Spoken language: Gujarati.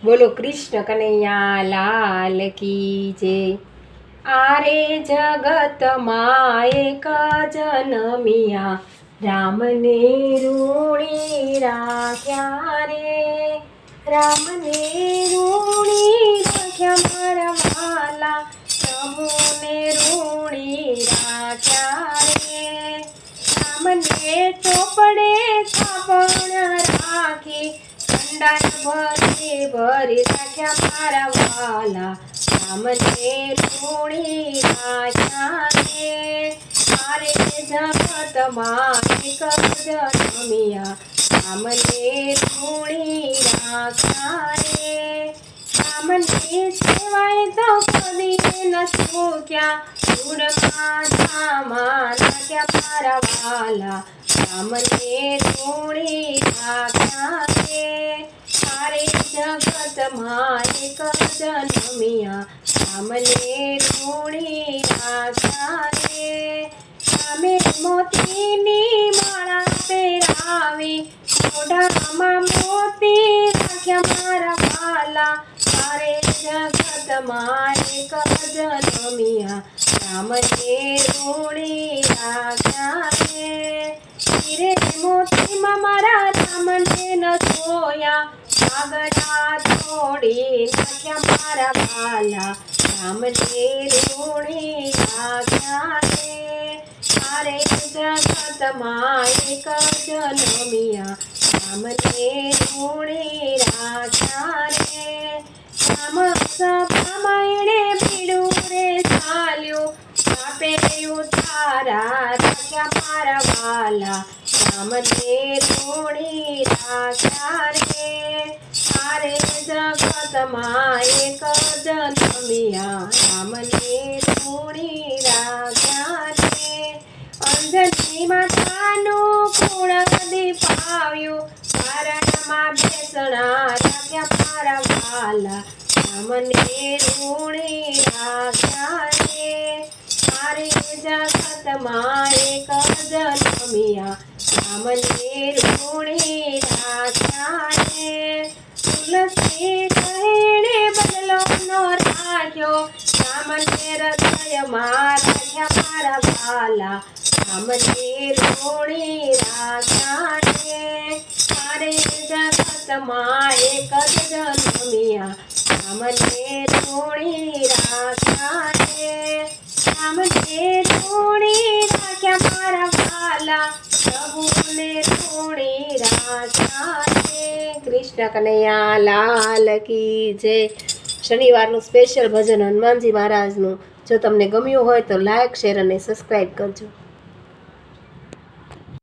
બોલો કૃષ્ણ કનૈયા લાલ કી જય। આરે જગતમાં એક જનમિયા રામને ઋણી રાખ્યા રે। રામને ઋણી રાખ્યા મારા વાલા, પ્રભુને ઋણી રાખ્યા રે। રામને ચોપડે થાપણ રાખી, કંડાર ભરી ભરી રાખ્યા મારા વાલા, રામને ઋણી રાખ્યા રે। આરે જગતમાં એક જનમિયા રામને ઋણી રાખ્યા રે। રામને સેવાય તો કદી ન ચૂક્યા, દૂરમાં ધામા રાખ્યા મારા વાલા, રામને ઋણી રાખ્યા રે। આરે જગતમાં એક જનમિયા રામને ઋણી રાખ્યા રે। રામે મોતીની માળા પહેરાવી, મોઢામાં મોતી રાખ્યા મારા વાલા, આરે જગતમાં એક જનમિયા રામને ઋણી રાખ્યા રે। હીરે મોતીમાં મારા રામને ન જોયા, કાગડા તોડી નાખ્યા મારા વાલા, રામને ઋણી રાખ્યા રે। આરે જગતમાં એક જનમિયા રામને ઋણી રાખ્યા રે। રામ સભામાં એણે પીડું રે ચાલ્યું, આપે ઉતારા રાખ્યા મારા વાલા, રામને ઋણી રાખ્યા રે। આરે જગતમાં એક જનમિયા રામને ઋણી રાખ્યા રે। અંજની માતાનું કુળ દીપાવ્યું, કારણમાં બેસણા રાખ્યા મારા વાલા, રામને ઋણી રાખ્યા રે। આરે જગતમાં એક જનમિયા રામને ઋણી રાખ્યા રે। તુલસી કહેણે બદલો નો રાખ્યો, રામને હૃદયમાં રાખ્યા મારા વાલા, રામને ઋણી રાખ્યા રે। આરે જગતમાં એક જનમિયા રામને ઋણી રાખ્યા રે। રામને ઋણી રાખ્યા મારા વાલા, પ્રભુને ઋણી રાખ્યા રે। કૃષ્ણ કનૈયા લાલ કી જય। શનિવારનું સ્પેશિયલ ભજન હનુમાનજી મહારાજનું। જો તમને ગમ્યું હોય તો લાઈક, શેર અને સબસ્ક્રાઈબ કરજો।